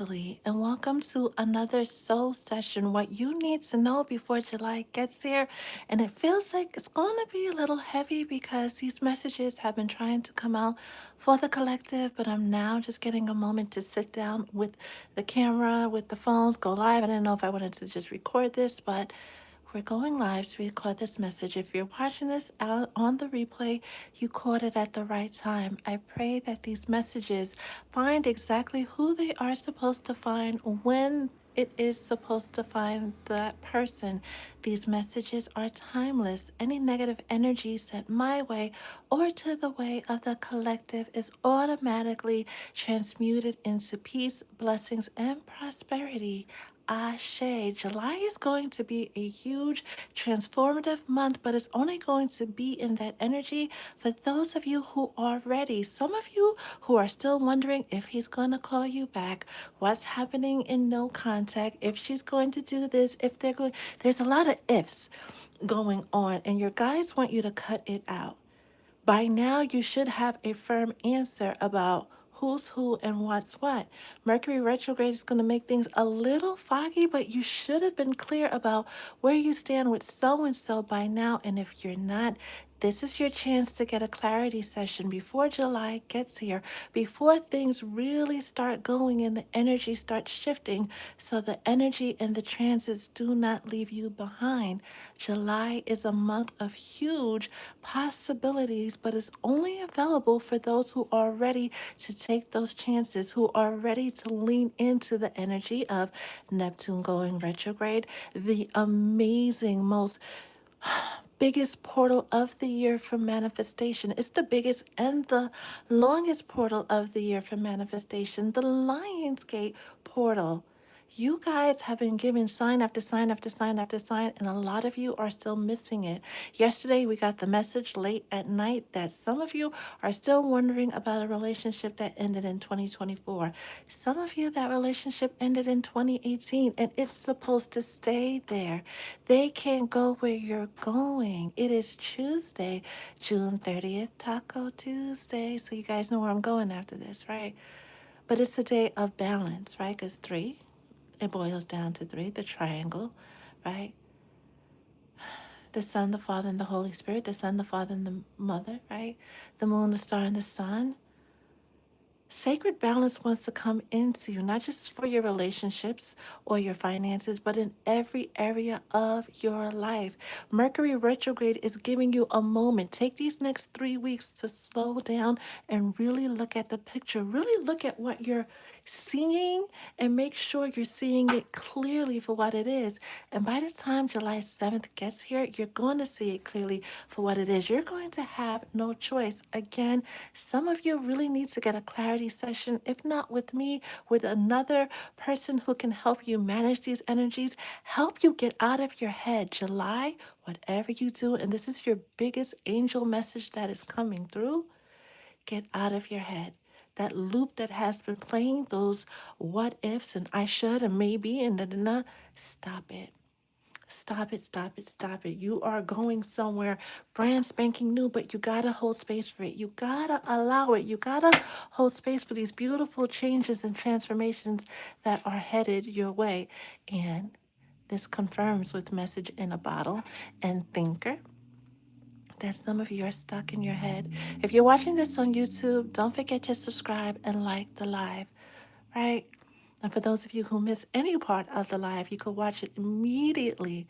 And welcome to another soul session. What you need to know before July gets here. And it feels like it's going to be a little heavy because these messages have been trying to come out for the collective, but I'm now just getting a moment to sit down with the camera, with the phones, go live. I didn't know if I wanted to just record this, but we're going live to record this message. If you're watching this out on the replay, you caught it at the right time. I pray that these messages find exactly who they are supposed to find when it is supposed to find that person. These messages are timeless. Any negative energy sent my way or to the way of the collective is automatically transmuted into peace, blessings, and prosperity. Ashe. July is going to be a huge transformative month, but it's only going to be in that energy for those of you who are ready. Some of you who are still wondering if he's going to call you back, what's happening in no contact, if she's going to do this, if they're going. There's a lot of ifs going on, and your guides want you to cut it out. By now, you should have a firm answer about who's who and what's what. Mercury retrograde is going to make things a little foggy, but you should have been clear about where you stand with so and so by now. And if you're not, this is your chance to get a clarity session before July gets here, before things really start going and the energy starts shifting, so the energy and the transits do not leave you behind. July is a month of huge possibilities, but it's only available for those who are ready to take those chances, who are ready to lean into the energy of Neptune going retrograde, the amazing, most biggest portal of the year for manifestation. It's the biggest and the longest portal of the year for manifestation, the Lionsgate portal. You guys have been given sign after sign after sign after sign, and a lot of you are still missing it. Yesterday, we got the message late at night that some of you are still wondering about a relationship that ended in 2024. Some of you, that relationship ended in 2018, and it's supposed to stay there. They can't go where you're going. It is Tuesday, June 30th, Taco Tuesday. So you guys know where I'm going after this, right? But it's a day of balance, right? Because three, it boils down to three, the triangle, right? The Son, the Father, and the Holy Spirit, the Son, the Father, and the Mother, right? The moon, the star, and the sun. Sacred balance wants to come into you, not just for your relationships or your finances, but in every area of your life. Mercury retrograde is giving you a moment. Take these next 3 weeks to slow down and really look at the picture. Really look at what you're seeing and make sure you're seeing it clearly for what it is. And by the time July 7th gets here, you're going to see it clearly for what it is. You're going to have no choice. Again, some of you really need to get a clarity session, if not with me, with another person who can help you manage these energies, help you get out of your head. July, whatever you do, and this is your biggest angel message that is coming through, get out of your head. That loop that has been playing, those what ifs and I should and maybe and da, stop it. Stop it, stop it, stop it. You are going somewhere brand spanking new, but you gotta hold space for it. You gotta allow it. You gotta hold space for these beautiful changes and transformations that are headed your way. And this confirms with Message in a Bottle and Thinker that some of you are stuck in your head. If you're watching this on YouTube, don't forget to subscribe and like the live, right? And for those of you who miss any part of the live, you can watch it immediately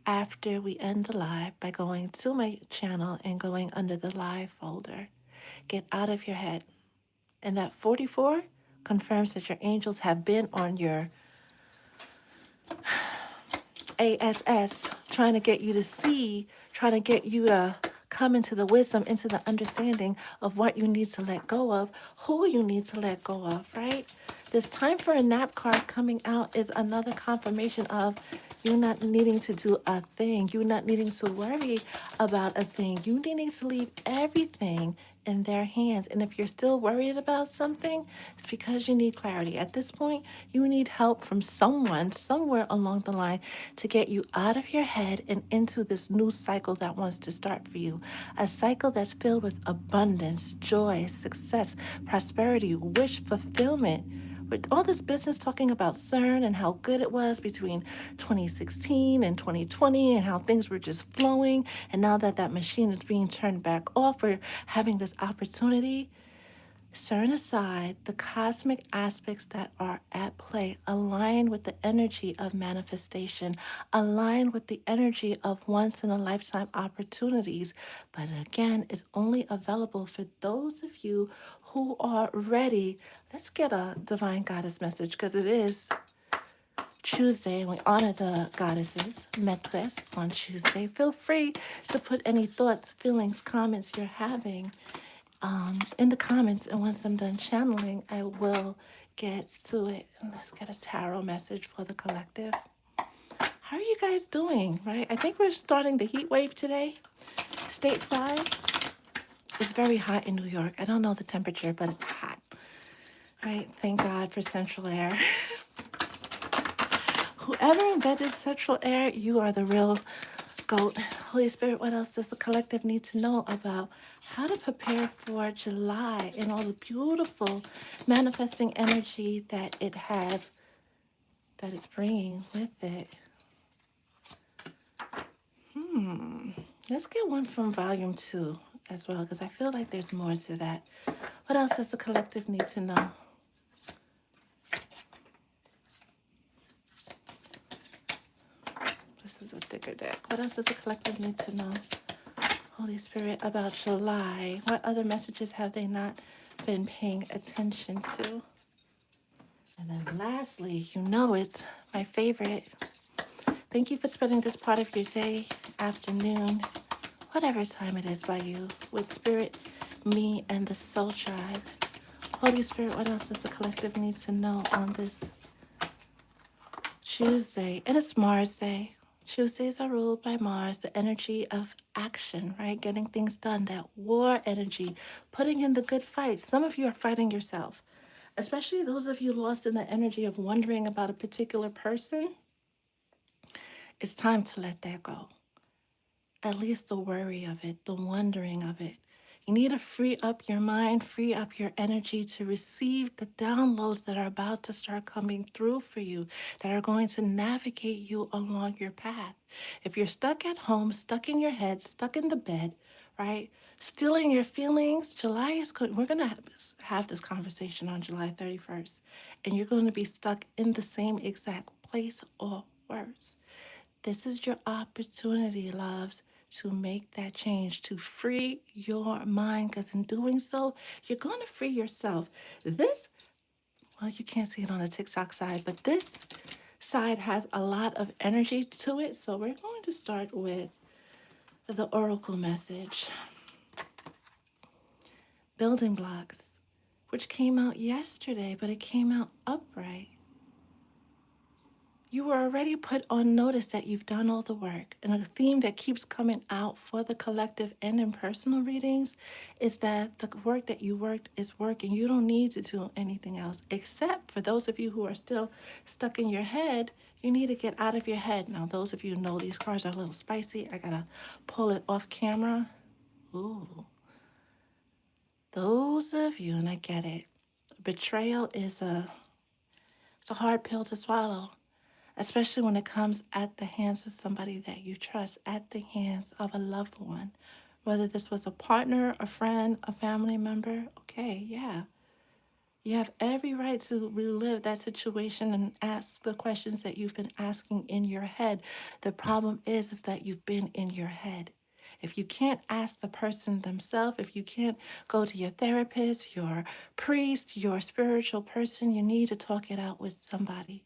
after we end the live by going to my channel and going under the live folder. Get out of your head. And that 44 confirms that your angels have been on your ASS, trying to get you to see, trying to get you to come into the wisdom, into the understanding of what you need to let go of, who you need to let go of, right? This time for a nap card coming out is another confirmation of you not needing to do a thing, you not needing to worry about a thing, you needing to leave everything in their hands. And if you're still worried about something, it's because you need clarity. At this point, you need help from someone, somewhere along the line, to get you out of your head and into this new cycle that wants to start for you. A cycle that's filled with abundance, joy, success, prosperity, wish fulfillment, with all this business talking about CERN and how good it was between 2016 and 2020 and how things were just flowing. And now that that machine is being turned back off, we're having this opportunity. CERN aside, the cosmic aspects that are at play align with the energy of manifestation, align with the energy of once in a lifetime opportunities. But again, it's only available for those of you who are ready. Let's get a divine goddess message because it is Tuesday and we honor the goddesses, Maîtresse, on Tuesday. Feel free to put any thoughts, feelings, comments you're having in the comments, and once I'm done channeling, I will get to it. And let's get a tarot message for the collective. How are you guys doing? Right? I think we're starting the heat wave today. Stateside, it's very hot in New York. I don't know the temperature, but it's hot. Right? Thank God for central air. Whoever invented central air, you are the real GOAT. Holy Spirit, what else does the collective need to know about how to prepare for July and all the beautiful manifesting energy that it has, that it's bringing with it? Let's get one from volume 2 as well, because I feel like there's more to that. What else does the collective need to know? This is a thicker deck. What else does the collective need to know? Holy Spirit, about July. What other messages have they not been paying attention to? And then lastly, you know it's my favorite. Thank you for spending this part of your day, afternoon, whatever time it is by you, with Spirit, me, and the Soul Tribe. Holy Spirit, what else does the collective need to know on this Tuesday? And it's Mars Day. Tuesdays are ruled by Mars, the energy of action, right? Getting things done, that war energy, putting in the good fight. Some of you are fighting yourself, especially those of you lost in the energy of wondering about a particular person. It's time to let that go. At least the worry of it, the wondering of it. You need to free up your mind, free up your energy to receive the downloads that are about to start coming through for you, that are going to navigate you along your path. If you're stuck at home, stuck in your head, stuck in the bed, right? Still in your feelings, July is good. We're going to have this conversation on July 31st, and you're going to be stuck in the same exact place or worse. This is your opportunity, loves, to make that change, to free your mind, because in doing so, you're going to free yourself. This, well, you can't see it on the TikTok side, but this side has a lot of energy to it. So we're going to start with the oracle message, building blocks, which came out yesterday, but it came out upright. You were already put on notice that you've done all the work. And a theme that keeps coming out for the collective and in personal readings is that the work that you worked is working. You don't need to do anything else, except for those of you who are still stuck in your head. You need to get out of your head. Now, those of you who know these cards are a little spicy. I gotta pull it off camera. Ooh. Those of you, and I get it. Betrayal is it's a hard pill to swallow, especially when it comes at the hands of somebody that you trust, at the hands of a loved one. Whether this was a partner, a friend, a family member, okay, yeah. You have every right to relive that situation and ask the questions that you've been asking in your head. The problem is that you've been in your head. If you can't ask the person themselves, if you can't go to your therapist, your priest, your spiritual person, you need to talk it out with somebody,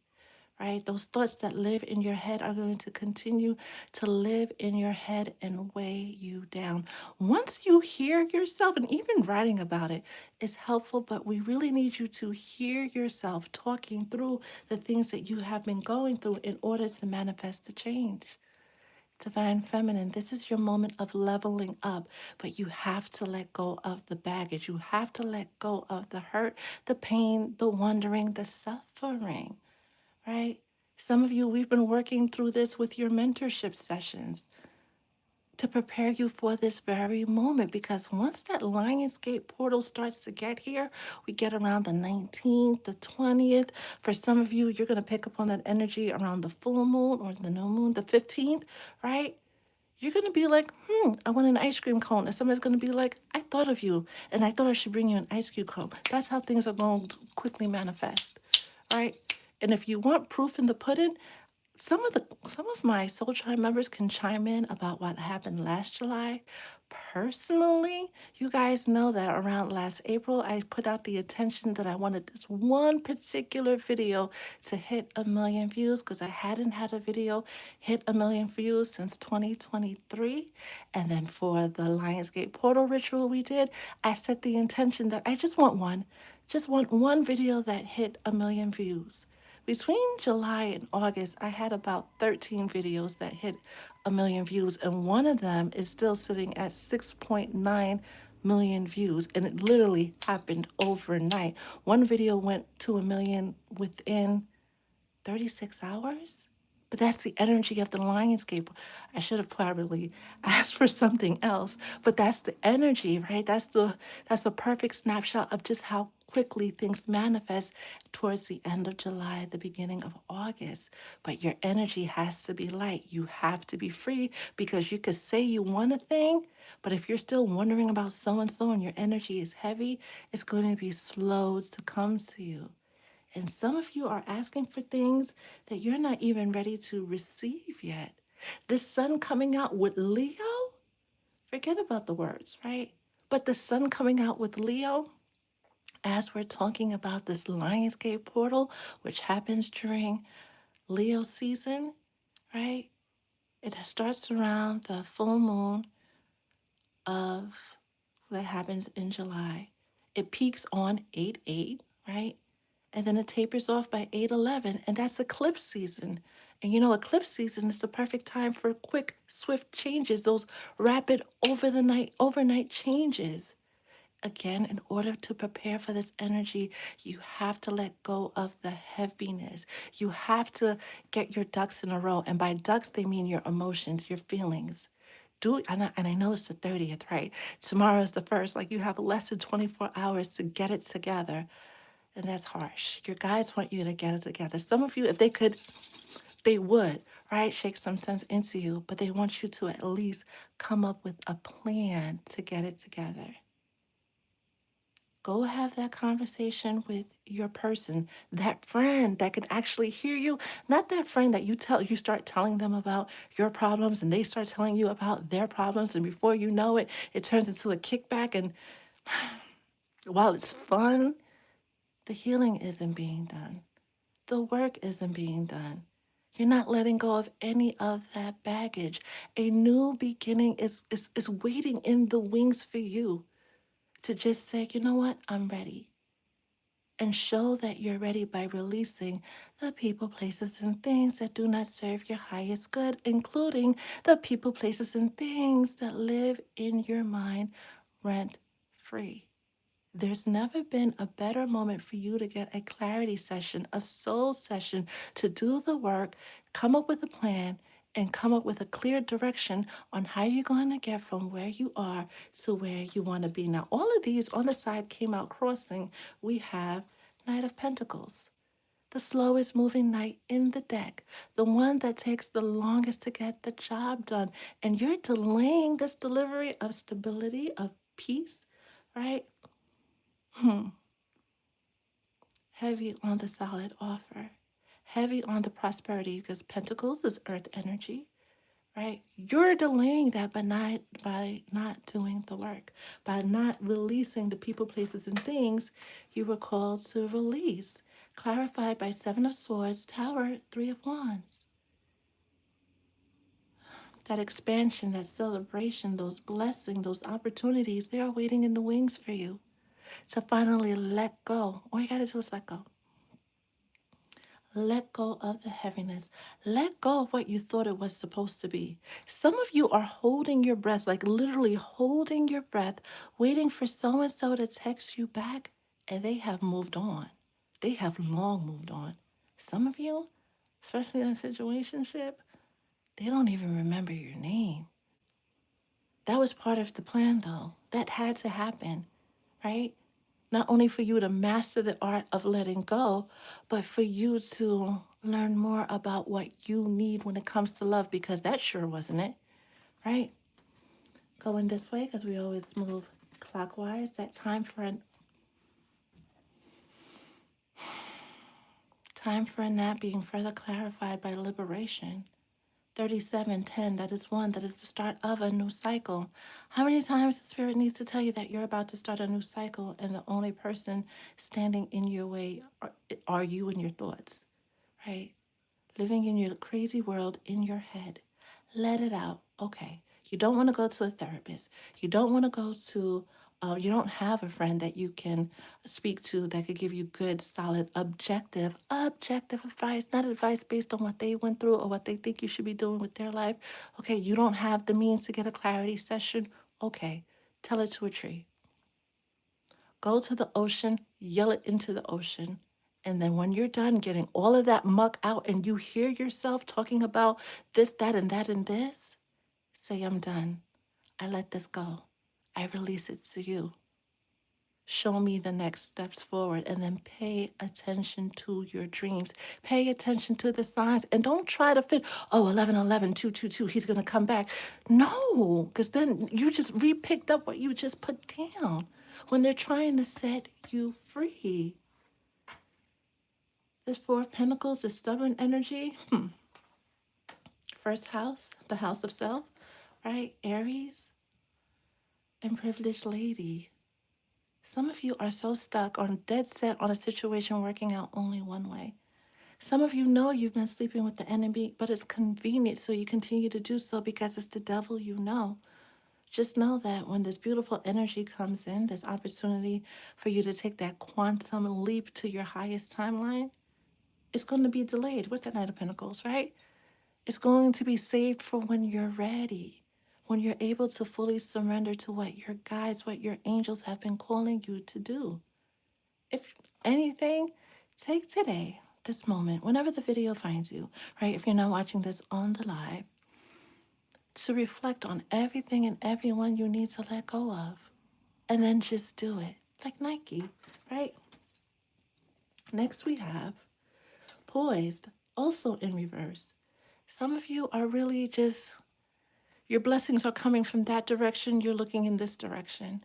right? Those thoughts that live in your head are going to continue to live in your head and weigh you down. Once you hear yourself, and even writing about it is helpful, but we really need you to hear yourself talking through the things that you have been going through in order to manifest the change. Divine Feminine, this is your moment of leveling up, but you have to let go of the baggage. You have to let go of the hurt, the pain, the wondering, the suffering, right? Some of you, we've been working through this with your mentorship sessions. to prepare you for this very moment. Because once that Lionsgate portal starts to get here, we get around the 19th, the 20th. For some of you, you're going to pick up on that energy around the full moon or the new moon, the 15th, right? You're going to be like, I want an ice cream cone. And somebody's going to be like, I thought of you and I thought I should bring you an ice cream cone. That's how things are going to quickly manifest, right? And if you want proof in the pudding, some of my Soul Tribe members can chime in about what happened last July. Personally, you guys know that around last April, I put out the intention that I wanted this one particular video to hit 1 million views because I hadn't had a video hit 1 million views since 2023. And then for the Lionsgate portal ritual we did, I set the intention that I just want one video that hit 1 million views. Between July and August, I had about 13 videos that hit 1 million views, and one of them is still sitting at 6.9 million views, and it literally happened overnight. One video went to 1 million within 36 hours. But that's the energy of the Lionsgate. I should have probably asked for something else, but that's the energy, right? That's a perfect snapshot of just how quickly things manifest towards the end of July, the beginning of August. But your energy has to be light. You have to be free because you could say you want a thing, but if you're still wondering about so and your energy is heavy, it's going to be slow to come to you. And some of you are asking for things that you're not even ready to receive yet. The sun coming out with Leo, forget about the words, right? But the sun coming out with Leo, as we're talking about this Lionsgate portal, which happens during Leo season, right? It starts around the full moon of that happens in July. It peaks on 8/8, right? And then it tapers off by 8/11, and that's eclipse season. And you know, eclipse season is the perfect time for quick, swift changes, those rapid overnight changes. Again, in order to prepare for this energy, you have to let go of the heaviness. You have to get your ducks in a row. And by ducks, they mean your emotions, your feelings. And I know it's the 30th, right? Tomorrow is the first. Like you have less than 24 hours to get it together. And that's harsh. Your guys want you to get it together. Some of you, if they could, they would, right? Shake some sense into you, but they want you to at least come up with a plan to get it together. Go have that conversation with your person, that friend that can actually hear you, not that friend that you start telling them about your problems and they start telling you about their problems and before you know it, it turns into a kickback and while it's fun, the healing isn't being done. The work isn't being done. You're not letting go of any of that baggage. A new beginning is waiting in the wings for you to just say, you know what, I'm ready. And show that you're ready by releasing the people, places, and things that do not serve your highest good, including the people, places, and things that live in your mind rent free. There's never been a better moment for you to get a clarity session, a soul session, to do the work, come up with a plan, and come up with a clear direction on how you're going to get from where you are to where you want to be. Now, all of these on the side came out crossing. We have Knight of Pentacles, the slowest moving knight in the deck, the one that takes the longest to get the job done. And you're delaying this delivery of stability, of peace, right? Hmm. Heavy on the solid offer, heavy on the prosperity because Pentacles is earth energy, right? You're delaying that by not doing the work, by not releasing the people, places, and things you were called to release. Clarified by Seven of Swords, Tower, Three of Wands. That expansion, that celebration, those blessings, those opportunities, they are waiting in the wings for you to finally let go. All you got to do is let go. Let go of the heaviness. Let go of what you thought it was supposed to be. Some of you are holding your breath, like literally holding your breath, waiting for so and so to text you back, and they have moved on. They have long moved on. Some of you, especially in a situationship, they don't even remember your name. That was part of the plan, though. That had to happen, right? Not only for you to master the art of letting go, but for you to learn more about what you need when it comes to love, because that sure wasn't it, right? Going this way, because we always move clockwise. That time for a nap being further clarified by liberation. 3710, that is one, that is the start of a new cycle. How many times the spirit needs to tell you that you're about to start a new cycle and the only person standing in your way are you and your thoughts, right? Living in your crazy world in your head. Let it out. Okay. You don't want to go to a therapist. You don't want to go to, you don't have a friend that you can speak to that could give you good, solid, objective advice, not advice based on what they went through or what they think you should be doing with their life. Okay. You don't have the means to get a clarity session. Okay. Tell it to a tree. Go to the ocean, yell it into the ocean. And then when you're done getting all of that muck out and you hear yourself talking about this, that, and that, and this, say, I'm done. I let this go. I release it to you. Show me the next steps forward, and then pay attention to your dreams. Pay attention to the signs and don't try to fit, oh, 11, 11, 2, 2, 2, he's going to come back. No, because then you just re-picked up what you just put down when they're trying to set you free. This Four of Pentacles, this stubborn energy. First house, the house of self, right? Aries and privileged lady. Some of you are so stuck on dead set on a situation working out only one way. Some of you know you've been sleeping with the enemy, but it's convenient, so you continue to do so because it's the devil you know. Just know that when this beautiful energy comes in, this opportunity for you to take that quantum leap to your highest timeline, it's going to be delayed. What's that Knight of Pentacles, right? It's going to be saved for when you're ready, when you're able to fully surrender to what your guides, what your angels have been calling you to do. If anything, take today, this moment, whenever the video finds you, right? If you're not watching this on the live, to reflect on everything and everyone you need to let go of. And then just do it. Like Nike, right? Next we have poised, also in reverse. Some of you are really just, your blessings are coming from that direction. You're looking in this direction.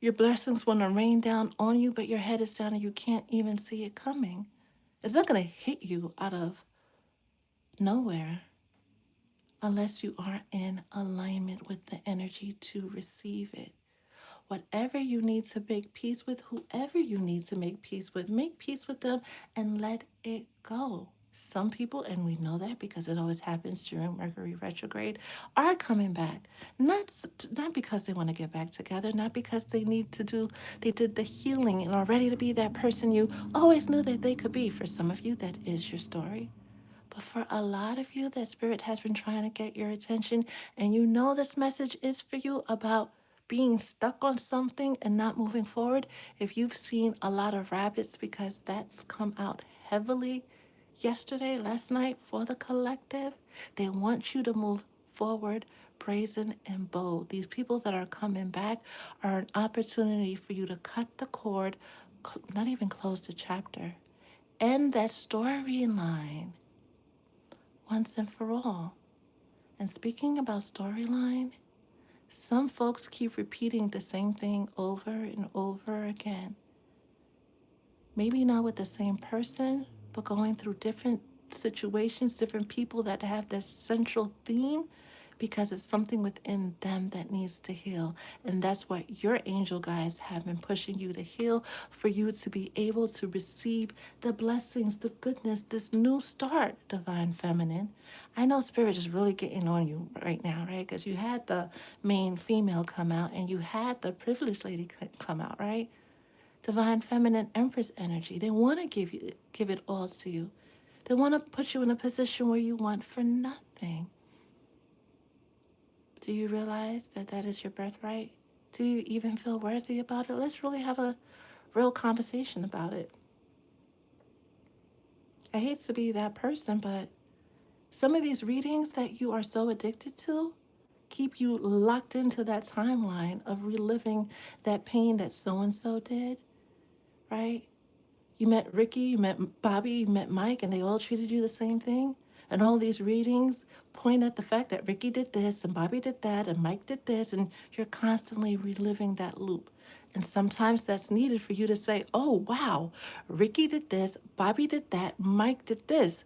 Your blessings want to rain down on you, but your head is down and you can't even see it coming. It's not going to hit you out of nowhere unless you are in alignment with the energy to receive it. Whatever you need to make peace with, whoever you need to make peace with them and let it go. Some people, and we know that because it always happens during Mercury retrograde, are coming back. Not because they want to get back together, not because they did the healing and are ready to be that person you always knew that they could be. For some of you, that is your story. But for a lot of you, that spirit has been trying to get your attention, and you know this message is for you about being stuck on something and not moving forward. If you've seen a lot of rabbits, because that's come out heavily yesterday, last night for the collective, they want you to move forward, brazen and bold. These people that are coming back are an opportunity for you to cut the cord, not even close the chapter, end that storyline once and for all. And speaking about storyline, some folks keep repeating the same thing over and over again. Maybe not with the same person, but going through different situations, different people that have this central theme because it's something within them that needs to heal. And that's what your angel guides have been pushing you to heal, for you to be able to receive the blessings, the goodness, this new start, divine feminine. I know spirit is really getting on you right now, right? Because you had the main female come out and you had the privileged lady come out, right? Divine feminine empress energy. They want to give it all to you. They want to put you in a position where you want for nothing. Do you realize that that is your birthright? Do you even feel worthy about it? Let's really have a real conversation about it. I hate to be that person, but some of these readings that you are so addicted to keep you locked into that timeline of reliving that pain that so and so did, right? You met Ricky, you met Bobby, you met Mike, and they all treated you the same thing. And all these readings point at the fact that Ricky did this, and Bobby did that, and Mike did this, and you're constantly reliving that loop. And sometimes that's needed for you to say, oh, wow, Ricky did this, Bobby did that, Mike did this.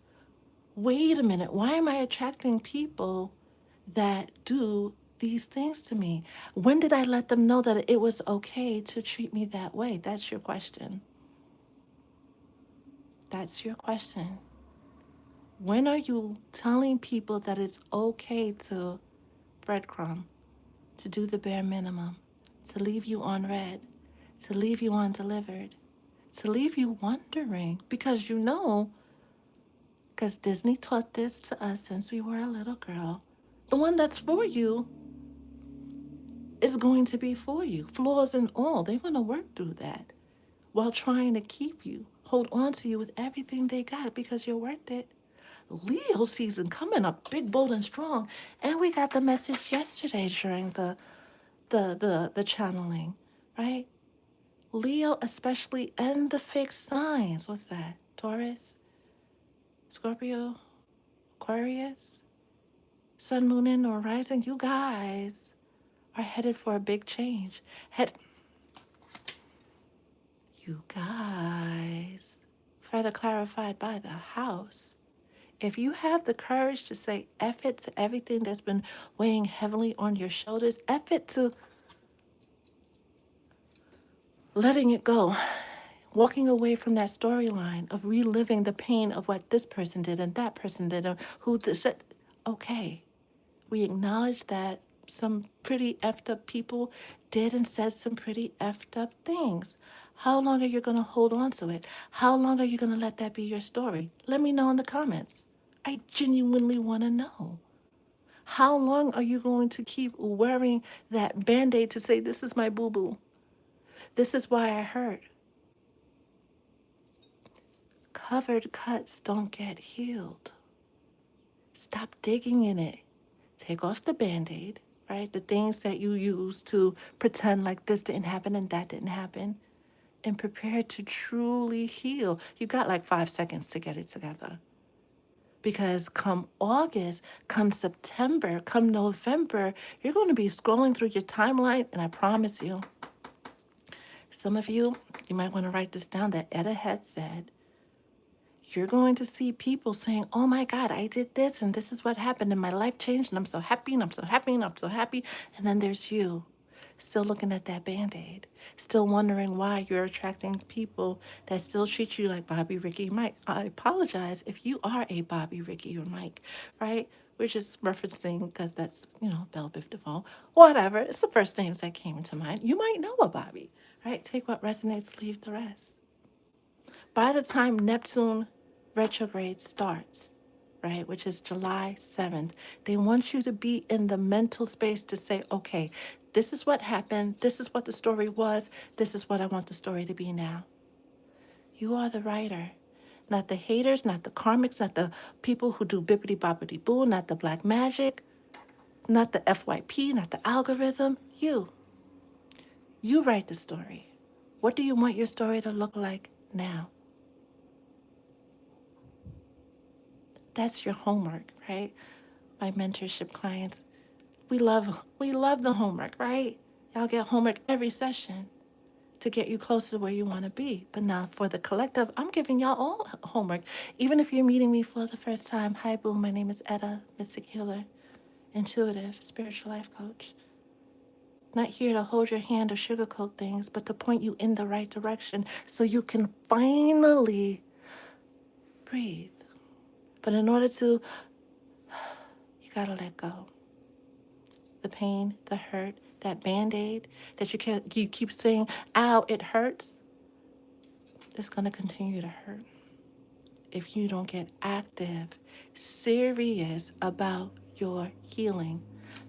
Wait a minute, why am I attracting people that do these things to me? When did I let them know that it was okay to treat me that way? That's your question. That's your question. When are you telling people that it's okay to breadcrumb, to do the bare minimum, to leave you on red, to leave you undelivered, to leave you wondering? Because you know, because Disney taught this to us since we were a little girl, the one that's for you is going to be for you, flaws and all. They're going to work through that while trying to keep you, hold on to you with everything they got because you're worth it. Leo season coming up big, bold, and strong. And we got the message yesterday during the channeling, right? Leo especially, and the fixed signs. What's that? Taurus, Scorpio, Aquarius, Sun, Moon, in or rising. You guys are headed for a big change. You guys, further clarified by the house. If you have the courage to say F it to everything that's been weighing heavily on your shoulders, F it to letting it go, walking away from that storyline of reliving the pain of what this person did and that person did, and who this said, okay, we acknowledge that some pretty effed up people did and said some pretty effed up things. How long are you going to hold on to it? How long are you going to let that be your story? Let me know in the comments. I genuinely want to know. How long are you going to keep wearing that band aid to say, this is my boo boo? This is why I hurt. Covered cuts don't get healed. Stop digging in it. Take off the band aid, right? The things that you use to pretend like this didn't happen and that didn't happen, and prepare to truly heal. You got like 5 seconds to get it together. Because come August, come September, come November, you're going to be scrolling through your timeline, and I promise you, some of you, you might want to write this down, that Etta had said, you're going to see people saying, oh my God, I did this and this is what happened and my life changed and I'm so happy and I'm so happy and I'm so happy. And then there's you still looking at that band-aid, still wondering why you're attracting people that still treat you like Bobby, Ricky, Mike. I apologize if you are a Bobby, Ricky, or Mike, right? We're just referencing because that's, Belle Biv DeVoe, whatever. It's the first names that came into mind. You might know a Bobby, right? Take what resonates, leave the rest. By the time Neptune retrograde starts, right, which is July 7th, they want you to be in the mental space to say, okay, this is what happened. This is what the story was. This is what I want the story to be now. You are the writer. Not the haters, not the karmics, not the people who do bippity boppity boo, not the black magic, not the FYP, not the algorithm. You. You write the story. What do you want your story to look like now? That's your homework, right? My mentorship clients, we love the homework, right? Y'all get homework every session to get you closer to where you want to be. But now for the collective, I'm giving y'all all homework. Even if you're meeting me for the first time, hi boo, my name is Etta, mystic healer, intuitive, spiritual life coach. Not here to hold your hand or sugarcoat things, but to point you in the right direction so you can finally breathe. But in order to, you gotta let go. The pain, the hurt, that band-aid that you keep saying, ow, it hurts, it's gonna continue to hurt if you don't get active, serious about your healing.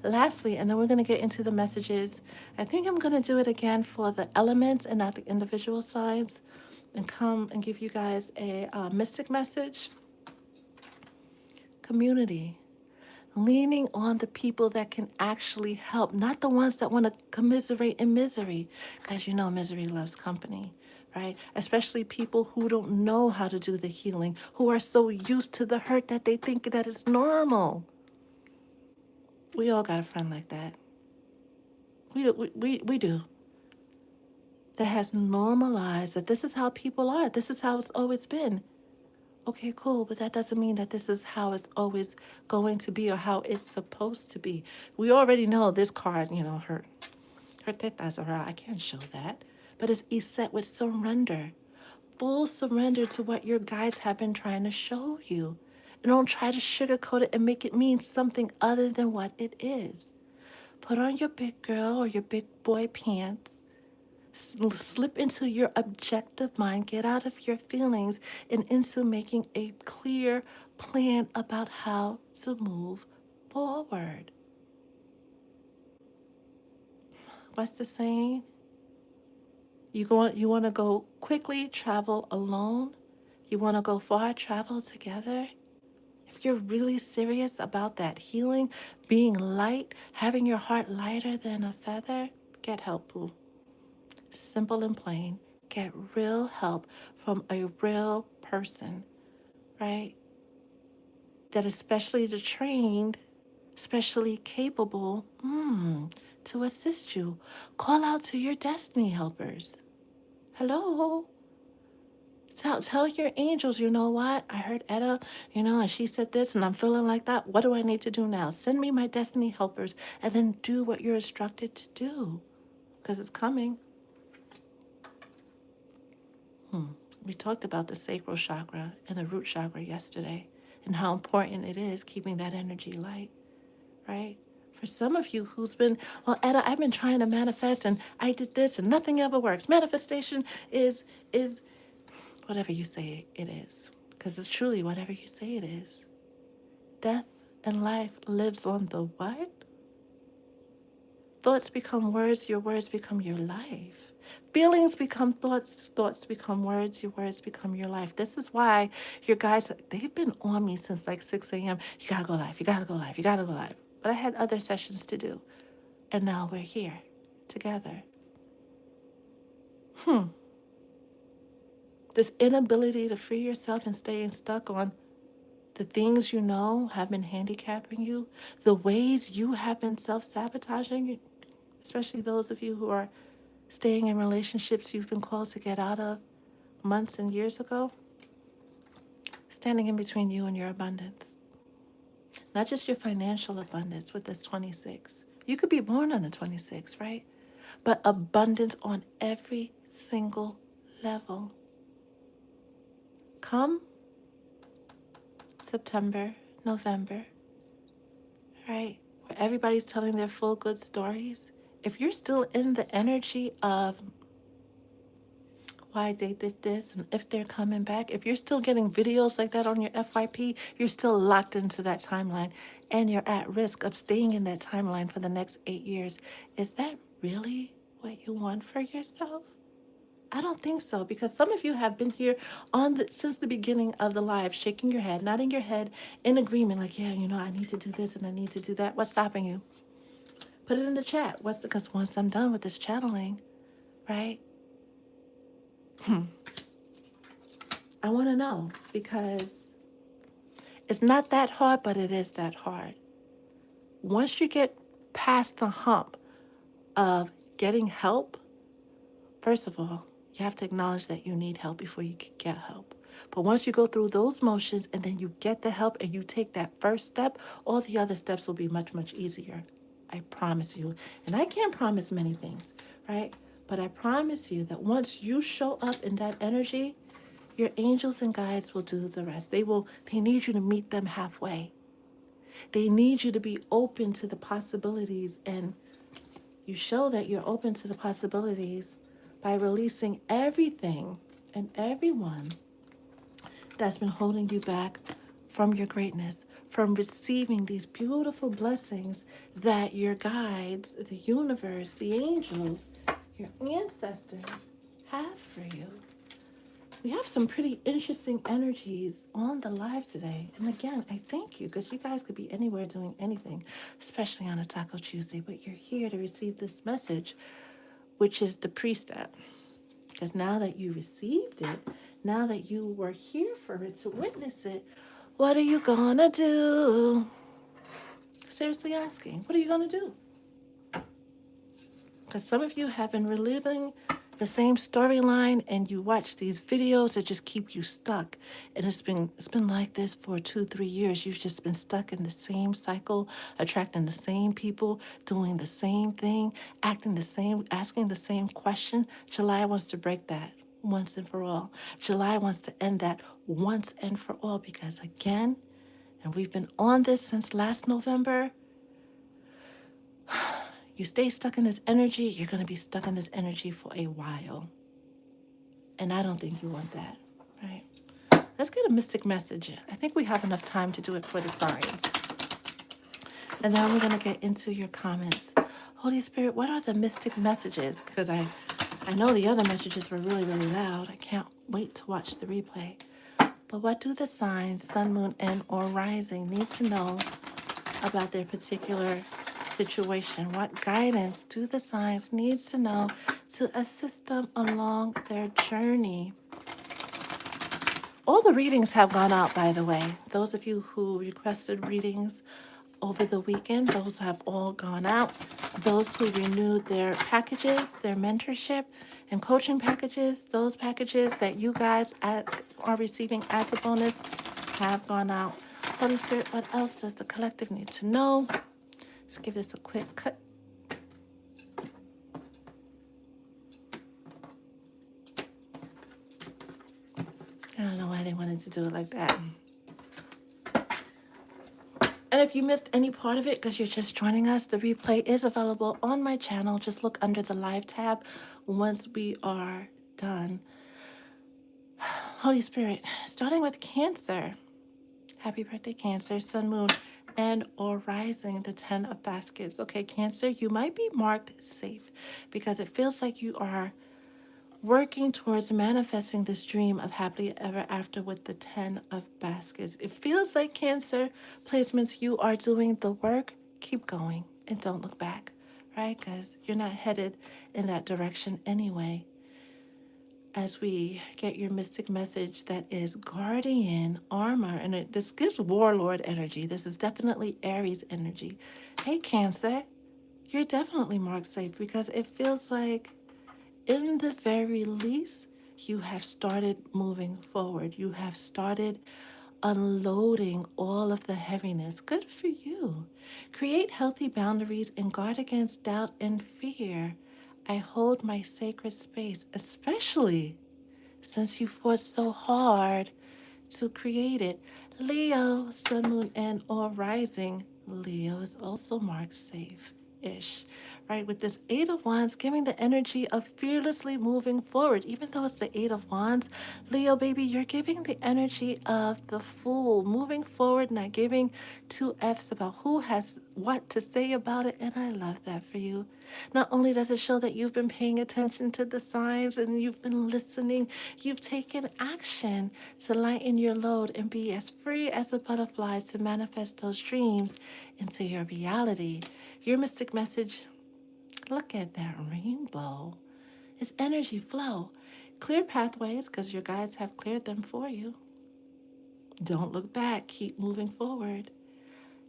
Lastly, and then we're gonna get into the messages. I think I'm gonna do it again for the elements and not the individual signs, and come and give you guys a mystic message. Community. leaning on the people that can actually help, not the ones that want to commiserate in misery, because you know misery loves company, right? Especially people who don't know how to do the healing, who are so used to the hurt that they think that it's normal. We all got a friend like that. We do. That has normalized that this is how people are. This is how it's always been. Okay, cool, but that doesn't mean that this is how it's always going to be or how it's supposed to be. We already know this card, her tetas are out. I can't show that. But it's set with surrender, full surrender to what your guides have been trying to show you. And don't try to sugarcoat it and make it mean something other than what it is. Put on your big girl or your big boy pants. Slip into your objective mind, get out of your feelings, and into making a clear plan about how to move forward. What's the saying? You want to go quickly, travel alone. You want to go far, travel together. If you're really serious about that healing, being light, having your heart lighter than a feather, get help, boo. Simple and plain. Get real help from a real person, right? That is specially trained, specially capable to assist you. Call out to your destiny helpers. Hello. Tell your angels, you know what? I heard Etta, and she said this, and I'm feeling like that. What do I need to do now? Send me my destiny helpers, and then do what you're instructed to do, because it's coming. We talked about the sacral chakra and the root chakra yesterday, and how important it is keeping that energy light, right? For some of you who's been, well, Etta, I've been trying to manifest, and I did this, and nothing ever works. Manifestation is whatever you say it is, because it's truly whatever you say it is. Death and life lives on the what? Thoughts become words, your words become your life. Feelings become thoughts, thoughts become words, your words become your life. This is why your guys, they've been on me since like 6 a.m. You gotta go live, you gotta go live, you gotta go live. But I had other sessions to do. And now we're here together. This inability to free yourself and staying stuck on the things you know have been handicapping you, the ways you have been self sabotaging, especially those of you who are staying in relationships you've been called to get out of months and years ago, standing in between you and your abundance. Not just your financial abundance with this 26. You could be born on the 26, right? But abundance on every single level. Come September, November, right? Where everybody's telling their full good stories. If you're still in the energy of why they did this and if they're coming back, if you're still getting videos like that on your FYP, you're still locked into that timeline and you're at risk of staying in that timeline for the next 8 years. Is that really what you want for yourself? I don't think so, because some of you have been here since the beginning of the live, shaking your head, nodding your head in agreement, like, yeah, I need to do this and I need to do that. What's stopping you? Put it in the chat. Because once I'm done with this channeling, right? I want to know, because it's not that hard, but it is that hard. Once you get past the hump of getting help, first of all, you have to acknowledge that you need help before you can get help. But once you go through those motions and then you get the help and you take that first step, all the other steps will be much, much easier. I promise you. And I can't promise many things, right? But I promise you that once you show up in that energy, your angels and guides will do the rest. They need you to meet them halfway. They need you to be open to the possibilities, and you show that you're open to the possibilities by releasing everything and everyone that's been holding you back from your greatness, from receiving these beautiful blessings that your guides, the universe, the angels, your ancestors have for you. We have some pretty interesting energies on the live today. And again, I thank you because you guys could be anywhere doing anything, especially on a Taco Tuesday, but you're here to receive this message, which is the pre-step. Because now that you received it, now that you were here for it to witness it, what are you gonna do? Seriously asking, what are you gonna do? Because some of you have been reliving the same storyline and you watch these videos that just keep you stuck. And it's been like this for 2 3 years. You've just been stuck in the same cycle, attracting the same people, doing the same thing, acting the same, asking the same question. July wants to break that once and for all. July wants to end that once and for all because again, and we've been on this since last November, you stay stuck in this energy, you're going to be stuck in this energy for a while. And I don't think you want that, right? Let's get a mystic message. I think we have enough time to do it for the signs. And then we're going to get into your comments. Holy Spirit, what are the mystic messages? Because I know the other messages were really, really loud. I can't wait to watch the replay. But what do the signs, sun, moon, and or rising need to know about their particular situation? What guidance do the signs need to know to assist them along their journey? All the readings have gone out, by the way. Those of you who requested readings over the weekend, those have all gone out. Those who renewed their packages, their mentorship and coaching packages, those packages that you guys are receiving as a bonus have gone out. Holy Spirit, what else does the collective need to know? Let's give this a quick cut. I don't know why they wanted to do it like that. And if you missed any part of it because you're just joining us, the replay is available on my channel. Just look under the live tab once we are done. Holy Spirit, starting with Cancer. Happy birthday, Cancer, Sun, Moon, and or rising, the 10 of baskets. Okay, Cancer, you might be marked safe because it feels like you are working towards manifesting this dream of happily ever after with the 10 of baskets. It feels like Cancer placements, you are doing the work. Keep going and don't look back, right? Because you're not headed in that direction anyway. As we get your mystic message that is guardian armor, and this gives warlord energy. This is definitely Aries energy. Hey, Cancer, you're definitely marked safe because it feels like in the very least, you have started moving forward. You have started unloading all of the heaviness. Good for you. Create healthy boundaries and guard against doubt and fear. I hold my sacred space, especially since you fought so hard to create it. Leo, Sun, Moon, and or Rising. Leo is also marked safe-ish, right? With this Eight of Wands, giving the energy of fearlessly moving forward. Even though it's the Eight of Wands, Leo, baby, you're giving the energy of the Fool, moving forward, not giving two F's about who has what to say about it. And I love that for you. Not only does it show that you've been paying attention to the signs and you've been listening, you've taken action to lighten your load and be as free as a butterfly to manifest those dreams into your reality. Your mystic message, look at that rainbow. It's energy flow. Clear pathways because your guides have cleared them for you. Don't look back. Keep moving forward.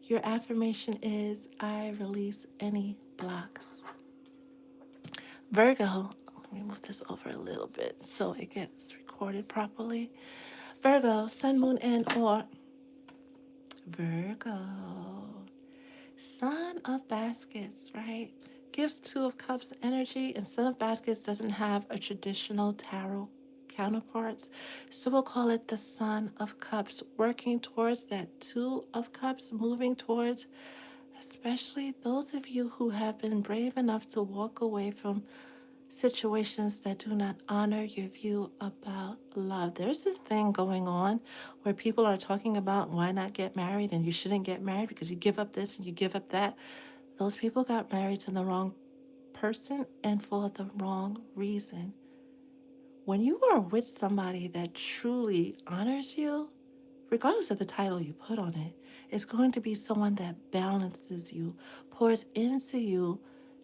Your affirmation is, I release any blocks. Virgo, let me move this over a little bit so it gets recorded properly. Virgo, Sun, Moon, and or Virgo. Son of Baskets, right? Gives Two of Cups energy, and Son of Baskets doesn't have a traditional tarot counterparts. So we'll call it the Son of Cups, working towards that Two of Cups, moving towards, especially those of you who have been brave enough to walk away from situations that do not honor your view about love. There's this thing going on where people are talking about why not get married and you shouldn't get married because you give up this and you give up that. Those people got married to the wrong person and for the wrong reason. When you are with somebody that truly honors you, regardless of the title you put on it, it's going to be someone that balances you, pours into you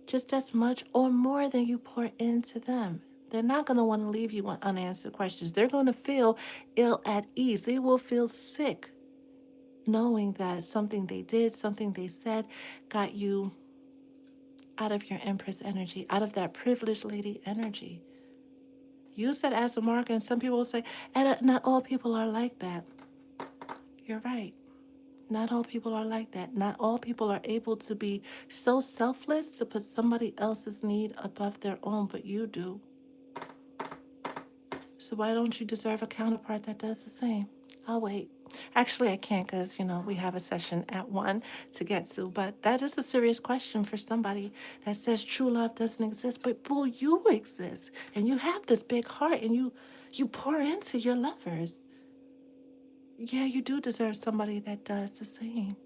just as much or more than you pour into them. They're not going to want to leave you with unanswered questions. They're going to feel ill at ease. They will feel sick knowing that something they did, something they said, got you out of your Empress energy, out of that privileged lady energy. Use that as a marker, and some people will say, and not all people are like that. You're right. Not all people are like that. Not all people are able to be so selfless to put somebody else's need above their own, but you do. So why don't you deserve a counterpart that does the same? I'll wait. Actually, I can't because, we have a session at 1 to get to. But that is a serious question for somebody that says true love doesn't exist. But, boo, you exist. And you have this big heart and you pour into your lovers. Yeah, you do deserve somebody that does the same.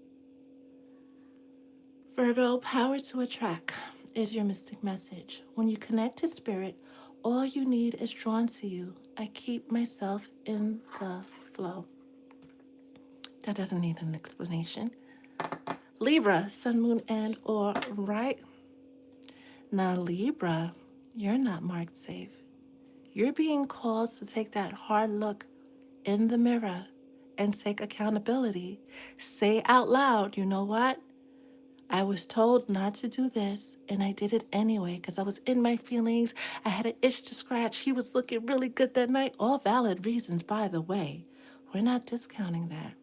Virgo, power to attract is your mystic message. When you connect to spirit, all you need is drawn to you. I keep myself in the flow. That doesn't need an explanation. Libra, sun, moon, and or right. Now, Libra, you're not marked safe. You're being called to take that hard look in the mirror and take accountability. Say out loud, you know what? I was told not to do this, and I did it anyway because I was in my feelings. I had an itch to scratch. He was looking really good that night. All valid reasons, by the way. We're not discounting that.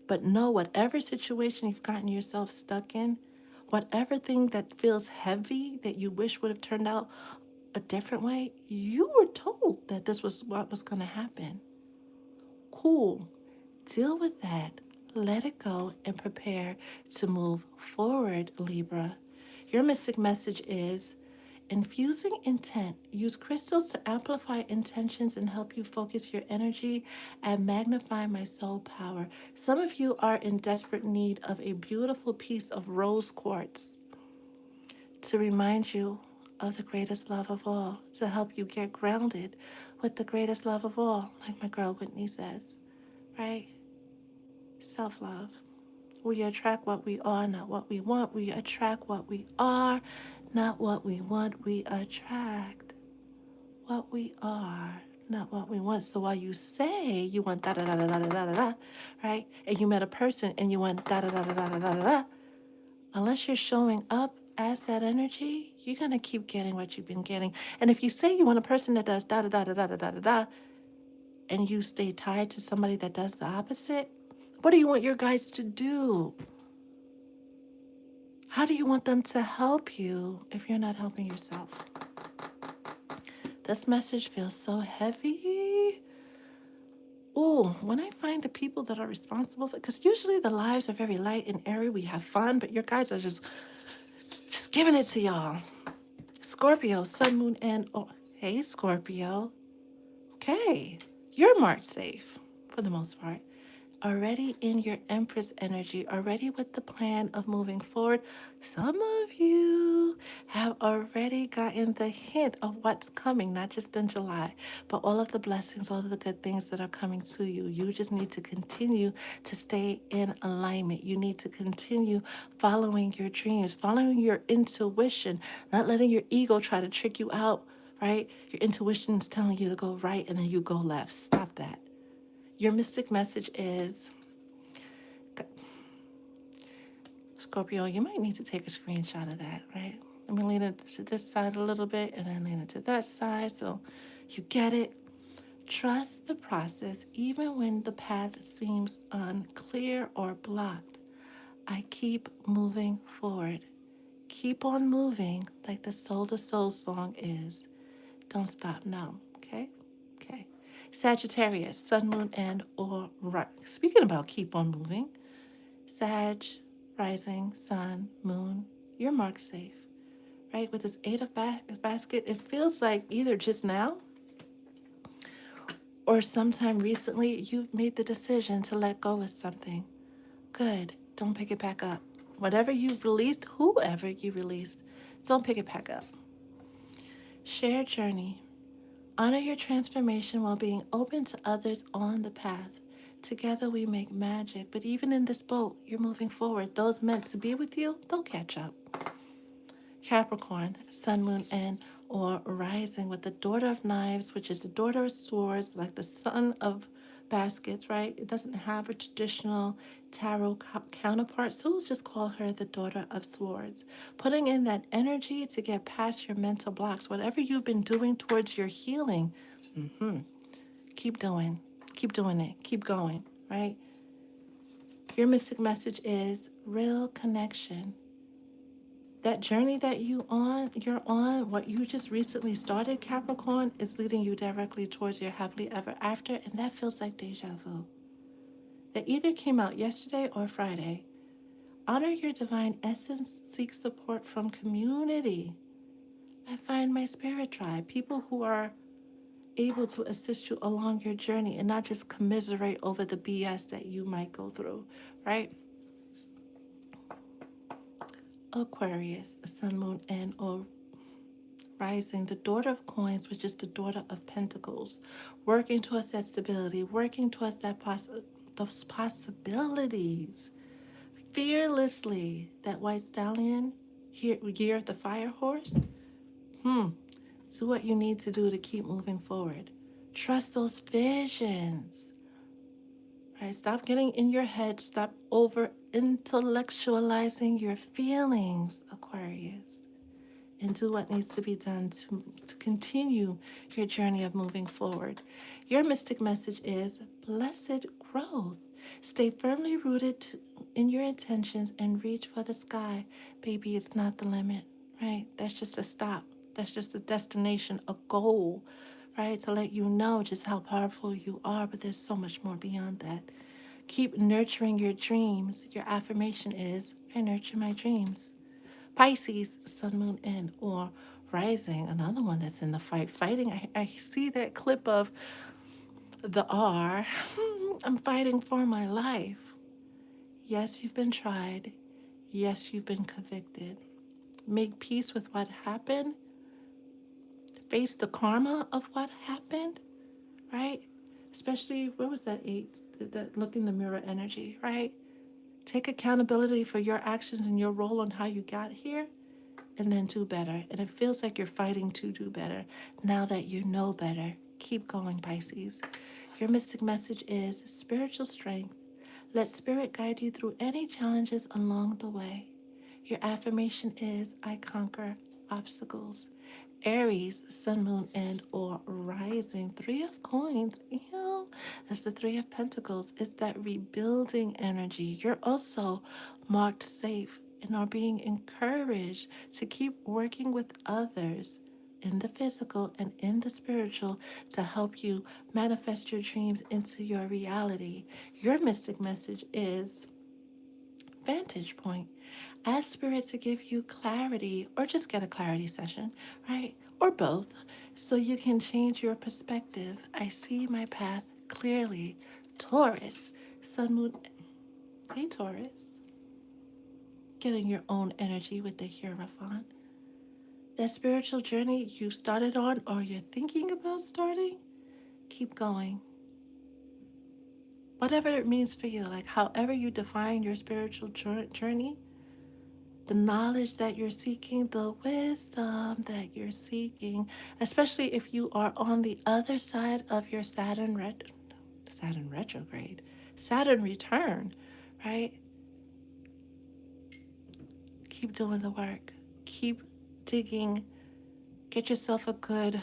But know whatever situation you've gotten yourself stuck in, whatever thing that feels heavy that you wish would have turned out a different way, you were told that this was what was going to happen. Cool. Deal with that. Let it go and prepare to move forward, Libra. Your mystic message is infusing intent. Use crystals to amplify intentions and help you focus your energy and magnify my soul power. Some of you are in desperate need of a beautiful piece of rose quartz to remind you of the greatest love of all, to help you get grounded with the greatest love of all, like my girl Whitney says, right? Self love. We attract what we are, not what we want. We attract what we are, not what we want. We attract what we are, not what we want. So while you say you want da da da da da da da da, right? And you met a person and you want da da da da da da da da, unless you're showing up as that energy, you're gonna keep getting what you've been getting. And if you say you want a person that does da da da da da da da da da, and you stay tied to somebody that does the opposite, what do you want your guys to do? How do you want them to help you if you're not helping yourself? This message feels so heavy. Oh, when I find the people that are responsible for, because usually the lives are very light and airy, we have fun, but your guys are just giving it to y'all. Scorpio, sun, moon, and oh, hey, Scorpio. Okay, you're marked safe for the most part. Already in your Empress energy, already with the plan of moving forward. Some of you have already gotten the hint of what's coming, not just in July, but all of the blessings, all of the good things that are coming to you. You just need to continue to stay in alignment. You need to continue following your dreams, following your intuition, not letting your ego try to trick you out, right? Your intuition is telling you to go right and then you go left. Stop that. Your mystic message is Scorpio, you might need to take a screenshot of that, right? Let me lean it to this side a little bit and then lean it to that side so you get it. Trust the process even when the path seems unclear or blocked. I keep moving forward. Keep on moving like the Soul to Soul song is. Don't stop now, okay? Okay. Sagittarius, Sun, Moon, and or right. Speaking about keep on moving, Sag, rising, sun, moon, you're marked safe, right? With this eight of basket, it feels like either just now or sometime recently you've made the decision to let go of something. Good. Don't pick it back up. Whatever you've released, whoever you released, don't pick it back up. Shared journey. Honor your transformation while being open to others on the path. Together we make magic, but even in this boat, you're moving forward. Those meant to be with you, they'll catch up. Capricorn, Sun, Moon, and or rising with the Daughter of Knives, which is the Daughter of Swords, like the Son of Baskets, right? It doesn't have a traditional tarot counterpart, so let's just call her the Daughter of Swords. Putting in that energy to get past your mental blocks, whatever you've been doing towards your healing, keep doing, keep doing it, keep going, right? Your mystic message is real connection. That journey that you're on, what you just recently started, Capricorn, is leading you directly towards your happily ever after, and that feels like deja vu. That either came out yesterday or Friday. Honor your divine essence, seek support from community. I find my spirit tribe, people who are able to assist you along your journey and not just commiserate over the BS that you might go through, right? Aquarius, Sun, Moon, and or rising, the Daughter of Coins, which is the Daughter of Pentacles, working towards that stability, working towards those possibilities. Fearlessly, that white stallion, year of the fire horse. Do what you need to do to keep moving forward. Trust those visions. Right? Stop getting in your head. Stop over intellectualizing your feelings, Aquarius, and do what needs to be done to continue your journey of moving forward. Your mystic message is blessed growth. Stay firmly rooted in your intentions and reach for the sky. Baby, it's not the limit, right? That's just a stop. That's just a destination, a goal, right? To let you know just how powerful you are, but there's so much more beyond that. Keep nurturing your dreams. Your affirmation is I nurture my dreams. Pisces, Sun, Moon, in, or rising, another one that's in the fight, fighting. I see that clip of the R. I'm fighting for my life. Yes, you've been tried. Yes, you've been convicted. Make peace with what happened. Face the karma of what happened, right? Especially, where was that eight? That look in the mirror energy, right? Take accountability for your actions and your role on how you got here, and then do better. And it feels like you're fighting to do better. Now that you know better, keep going, Pisces. Your mystic message is spiritual strength. Let spirit guide you through any challenges along the way. Your affirmation is I conquer obstacles. Aries, Sun, Moon, and or rising. Three of coins. That's the Three of Pentacles. It's that rebuilding energy. You're also marked safe and are being encouraged to keep working with others in the physical and in the spiritual to help you manifest your dreams into your reality. Your mystic message is vantage point. Ask Spirit to give you clarity or just get a clarity session, right? Or both, so you can change your perspective. I see my path clearly. Taurus, Sun, Moon. Hey, Taurus. Getting your own energy with the Hierophant. That spiritual journey you started on or you're thinking about starting, keep going. Whatever it means for you, like however you define your spiritual journey, the knowledge that you're seeking, the wisdom that you're seeking, especially if you are on the other side of your Saturn retrograde, Saturn return, right? Keep doing the work. Keep digging. Get yourself a good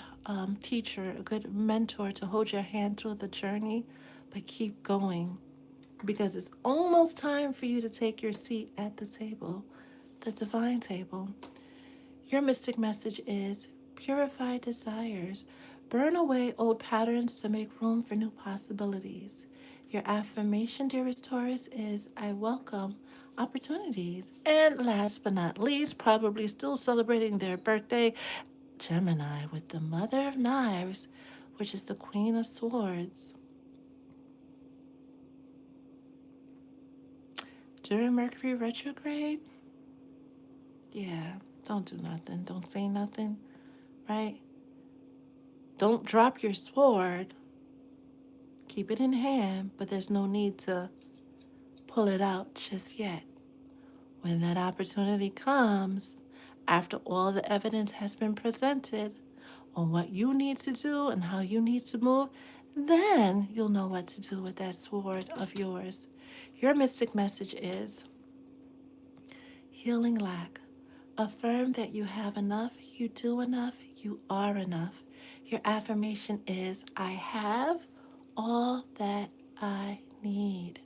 teacher, a good mentor to hold your hand through the journey, but keep going because it's almost time for you to take your seat at the table, the divine table. Your mystic message is purify desires, burn away old patterns to make room for new possibilities. Your affirmation, dearest Taurus, is I welcome opportunities. And last but not least, probably still celebrating their birthday, Gemini with the Mother of Knives, which is the Queen of Swords. During Mercury retrograde, yeah, don't do nothing. Don't say nothing, right? Don't drop your sword. Keep it in hand, but there's no need to pull it out just yet. When that opportunity comes, after all the evidence has been presented on what you need to do and how you need to move, then you'll know what to do with that sword of yours. Your mystic message is healing lack. Affirm that you have enough, you do enough, you are enough. Your affirmation is I have all that I need.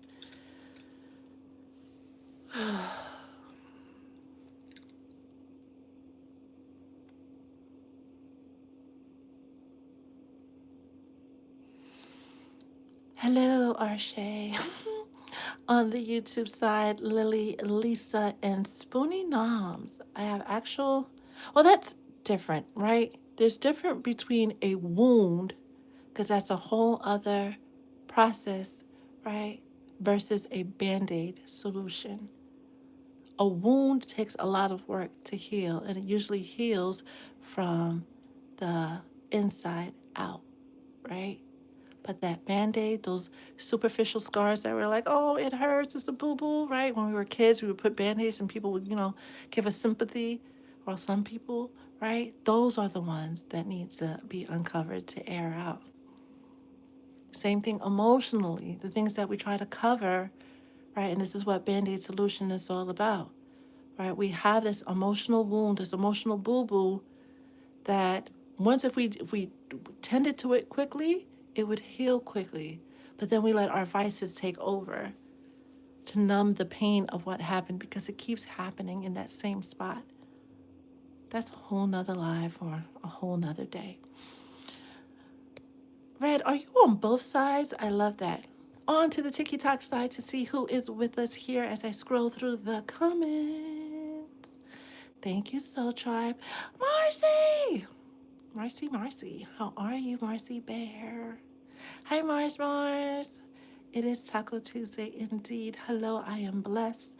Hello, Arshay. On the YouTube side, Lily, Lisa, and Spoonie Noms. I have actual, well, that's different, right? There's different between a wound, because that's a whole other process, right? Versus a band aid solution. A wound takes a lot of work to heal, and it usually heals from the inside out, right? But that band-aid, those superficial scars that were like, oh, it hurts, it's a boo-boo, right? When we were kids, we would put band-aids and people would, give us sympathy, or some people, right? Those are the ones that need to be uncovered to air out. Same thing emotionally, the things that we try to cover, right? And this is what band-aid solution is all about, right? We have this emotional wound, this emotional boo-boo that once if we tended to it quickly, it would heal quickly. But then we let our vices take over to numb the pain of what happened because it keeps happening in that same spot. That's a whole nother life or a whole nother day. Red, are you on both sides? I love that. On to the TikTok side to see who is with us here as I scroll through the comments. Thank you, Soul Tribe. Marcy! Marcy, how are you, Marcy Bear? Hi, Mars. It is Taco Tuesday indeed. Hello, I am blessed.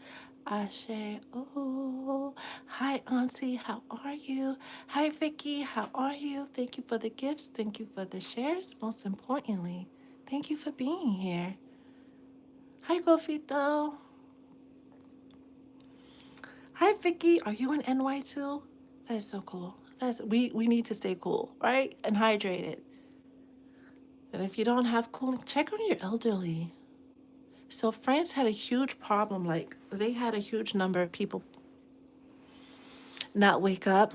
Ashe. Oh, hi, Auntie. How are you? Hi, Vicky. How are you? Thank you for the gifts. Thank you for the shares. Most importantly, thank you for being here. Hi, Gofito. Hi, Vicky. Are you in NY too? That is so cool. We need to stay cool, right? And hydrated. And if you don't have cooling, check on your elderly. So France had a huge problem. Like they had a huge number of people not wake up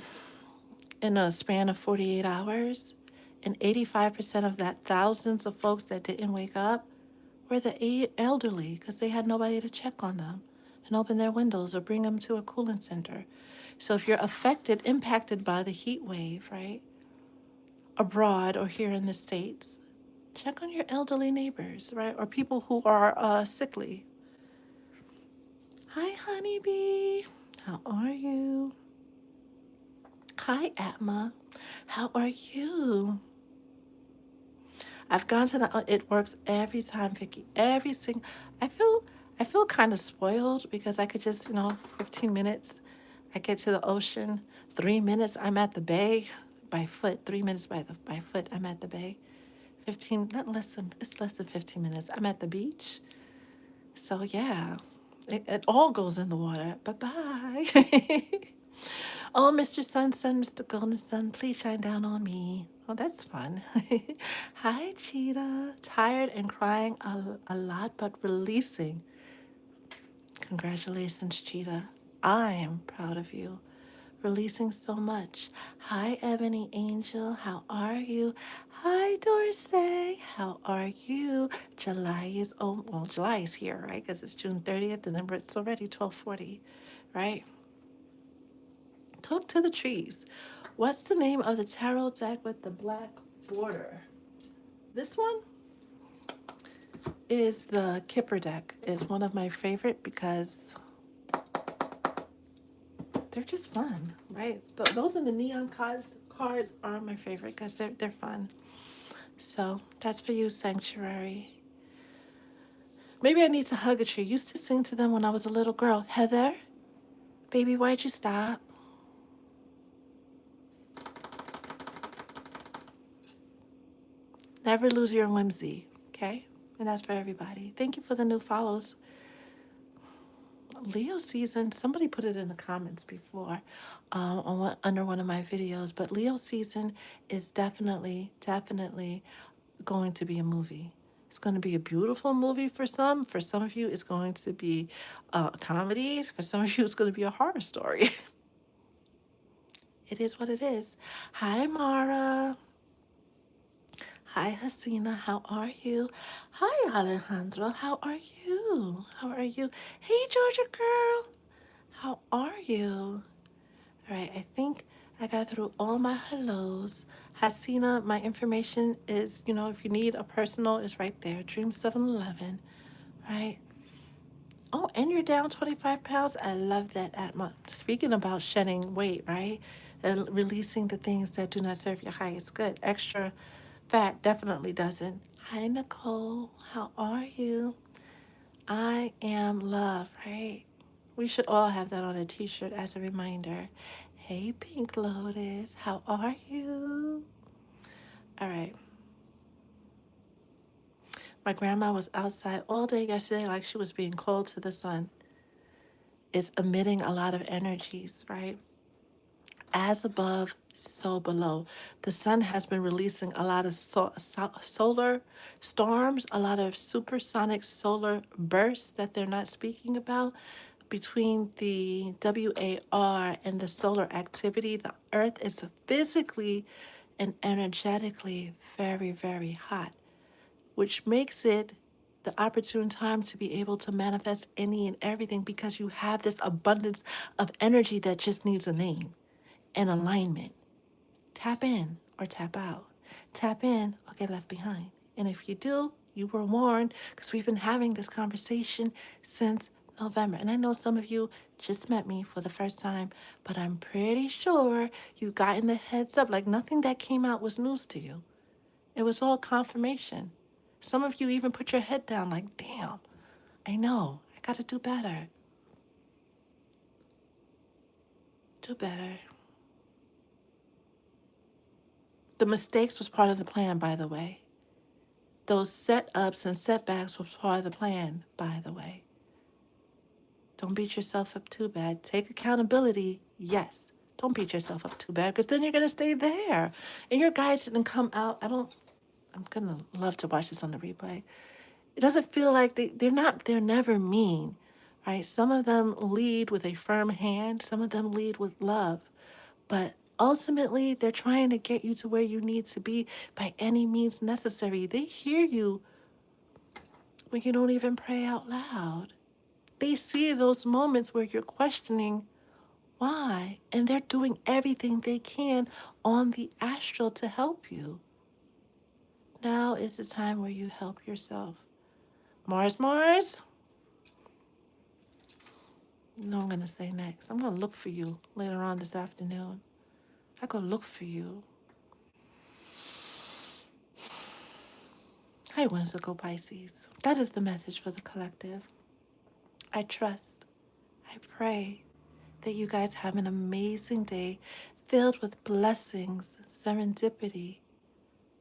in a span of 48 hours. And 85% of that, thousands of folks that didn't wake up, were the elderly because they had nobody to check on them and open their windows or bring them to a cooling center. So if you're affected, impacted by the heat wave, right, abroad or here in the States, check on your elderly neighbors, right, or people who are sickly. Hi, honeybee. How are you? Hi, Atma. How are you? I've gone to the. It works every time, Vicky. Every single. I feel. I feel kind of spoiled because I could just, 15 minutes. I get to the ocean. 3 minutes, I'm at the bay by foot. 3 minutes by foot, I'm at the bay. 15. Not less than. It's less than 15 minutes. I'm at the beach. So yeah, it all goes in the water. Bye bye. Oh, Mr. Sun, Mr. Golden Sun, please shine down on me. Oh, that's fun. Hi, Cheetah. Tired and crying a lot, but releasing. Congratulations, Cheetah. I am proud of you. Releasing so much. Hi, Ebony Angel. How are you? Hi, Dorsey. How are you? July is, oh, well, July is here, right? Because it's June 30th, and then it's already 12:40, right? Talk to the trees. What's the name of the tarot deck with the black border? This one is the Kipper deck. Is one of my favorite because they're just fun, right? Those are the neon cards are my favorite because they're fun. So that's for you, Sanctuary. Maybe I need to hug a tree. Used to sing to them when I was a little girl. Heather, baby, why'd you stop? Never lose your whimsy, okay? And that's for everybody. Thank you for the new follows. Leo season, somebody put it in the comments before under one of my videos, but Leo season is definitely going to be a movie. It's going to be a beautiful movie for some. For some of you, it's going to be comedies. For some of you, it's going to be a horror story. It is what it is. Hi, Mara. Hi, Hasina. How are you? Hi, Alejandro. How are you? How are you? Hey, Georgia girl. How are you? All right, I think I got through all my hellos. Hasina, my information is, if you need a personal, it's right there. Dream 711, right? Oh, and you're down 25 pounds. I love that. Speaking about shedding weight, right? And releasing the things that do not serve your highest good. Extra fat definitely doesn't. Hi, Nicole. How are you? I am love, right? We should all have that on a t shirt as a reminder. Hey, Pink Lotus. How are you? All right. My grandma was outside all day yesterday like she was being cold to the sun. It's emitting a lot of energies, right? As above, so below. The sun has been releasing a lot of solar storms, a lot of supersonic solar bursts that they're not speaking about. Between the WAR and the solar activity, the earth is physically and energetically very hot, which makes it the opportune time to be able to manifest any and everything because you have this abundance of energy that just needs a name and alignment. Tap in or tap out. Tap in or get left behind. And if you do, you were warned because we've been having this conversation since November. And I know some of you just met me for the first time, but I'm pretty sure you've gotten the heads up. Like nothing that came out was news to you. It was all confirmation. Some of you even put your head down, like, damn, I know, I got to do better. Do better. The mistakes was part of the plan, by the way. Those setups and setbacks was part of the plan, by the way. Don't beat yourself up too bad. Take accountability, yes. Don't beat yourself up too bad because then you're going to stay there. And your guys didn't come out. I'm going to love to watch this on the replay. It doesn't feel like they're never mean, right? Some of them lead with a firm hand, some of them lead with love. But ultimately, they're trying to get you to where you need to be by any means necessary. They hear you when you don't even pray out loud. They see those moments where you're questioning why, and they're doing everything they can on the astral to help you. Now is the time where you help yourself. Mars, you know what I'm going to say next. I'm going to look for you later on this afternoon. I go look for you. Hi, whimsical Pisces. That is the message for the collective. I trust, I pray that you guys have an amazing day filled with blessings, serendipity,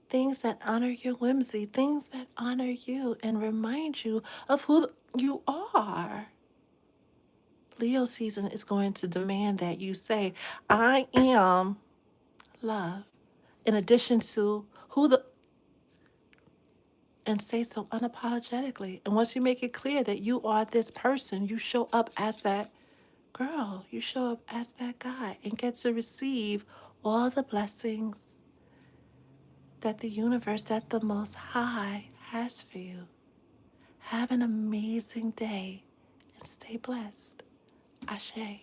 things that honor your whimsy, things that honor you and remind you of who you are. Leo season is going to demand that you say, I am love, in addition to and say so unapologetically. And once you make it clear that you are this person, you show up as that girl, you show up as that guy and get to receive all the blessings that the universe, that the Most High has for you. Have an amazing day and stay blessed. Ashe.